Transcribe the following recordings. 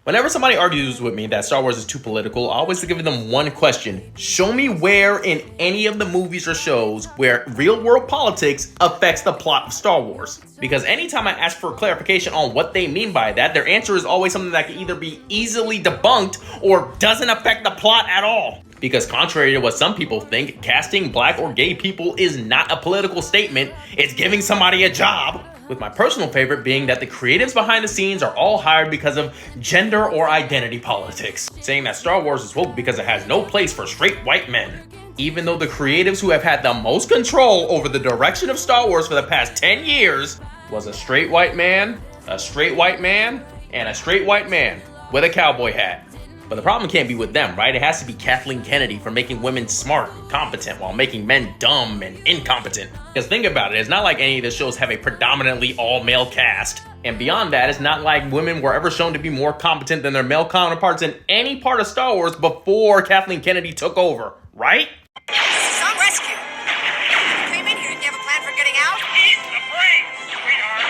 Whenever somebody argues with me that Star Wars is too political, I always give them one question. Show me where in any of the movies or shows where real world politics affects the plot of Star Wars. Because anytime I ask for clarification on what they mean by that, their answer is always something that can either be easily debunked or doesn't affect the plot at all. Because contrary to what some people think, casting black or gay people is not a political statement, it's giving somebody a job. With my personal favorite being that the creatives behind the scenes are all hired because of gender or identity politics, saying that Star Wars is woke because it has no place for straight white men. Even though the creatives who have had the most control over the direction of Star Wars for the past 10 years was a straight white man, a straight white man, and a straight white man with a cowboy hat. But the problem can't be with them, right? It has to be Kathleen Kennedy for making women smart and competent while making men dumb and incompetent. Because think about it, it's not like any of the shows have a predominantly all-male cast. And beyond that, it's not like women were ever shown to be more competent than their male counterparts in any part of Star Wars before Kathleen Kennedy took over, right? This is some rescue. You came in here, didn't you have a plan for getting out? Eat the brains, sweetheart!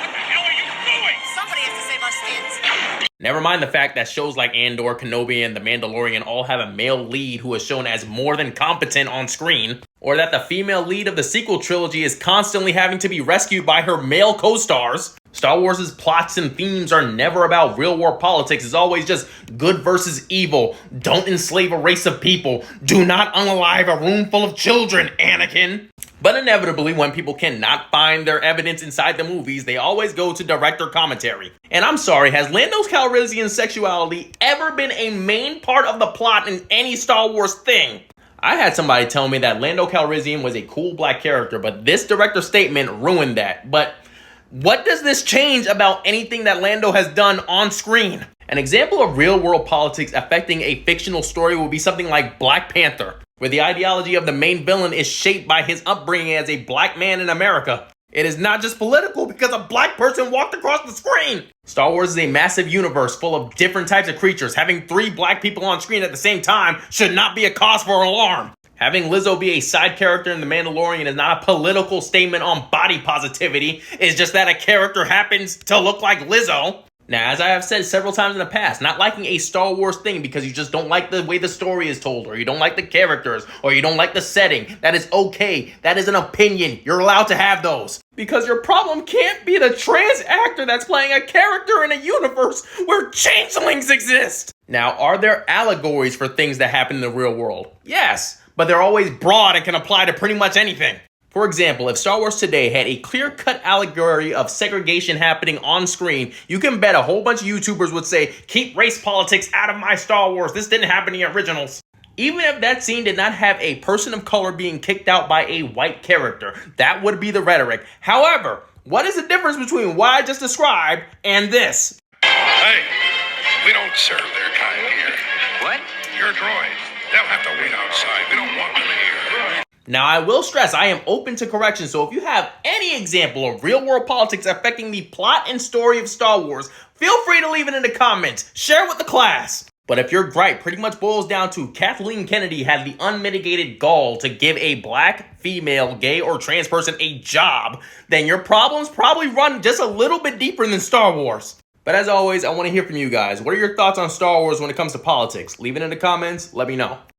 What the hell are you doing? Somebody has to save our skins. Never mind the fact that shows like Andor, Kenobi, and The Mandalorian all have a male lead who is shown as more than competent on screen, or that the female lead of the sequel trilogy is constantly having to be rescued by her male co-stars. Star Wars' plots and themes are never about real-world politics. It's always just good versus evil. Don't enslave a race of people. Do not unalive a room full of children, Anakin. But inevitably, when people cannot find their evidence inside the movies, they always go to director commentary. And I'm sorry, has Lando Calrissian's sexuality ever been a main part of the plot in any Star Wars thing? I had somebody tell me that Lando Calrissian was a cool black character, but this director's statement ruined that. But what does this change about anything that Lando has done on screen? An example of real-world politics affecting a fictional story would be something like Black Panther, where the ideology of the main villain is shaped by his upbringing as a black man in America. It is not just political because a black person walked across the screen. Star Wars is a massive universe full of different types of creatures. Having 3 black people on screen at the same time should not be a cause for alarm. Having Lizzo be a side character in The Mandalorian is not a political statement on body positivity. It's just that a character happens to look like Lizzo. Now, as I have said several times in the past, not liking a Star Wars thing because you just don't like the way the story is told, or you don't like the characters, or you don't like the setting, that is okay. That is an opinion. You're allowed to have those. Because your problem can't be the trans actor that's playing a character in a universe where changelings exist. Now, are there allegories for things that happen in the real world? Yes, but they're always broad and can apply to pretty much anything. For example, if Star Wars today had a clear-cut allegory of segregation happening on screen, you can bet a whole bunch of YouTubers would say, keep race politics out of my Star Wars, this didn't happen in the originals. Even if that scene did not have a person of color being kicked out by a white character, that would be the rhetoric. However, what is the difference between what I just described and this? Hey, we don't serve their kind here. What? Your droids, they'll have to wait outside. We don't want them here. Now, I will stress I am open to correction, so if you have any example of real-world politics affecting the plot and story of Star Wars, feel free to leave it in the comments. Share it with the class. But if your gripe pretty much boils down to Kathleen Kennedy had the unmitigated gall to give a black, female, gay, or trans person a job, then your problems probably run just a little bit deeper than Star Wars. But as always, I want to hear from you guys. What are your thoughts on Star Wars when it comes to politics? Leave it in the comments. Let me know.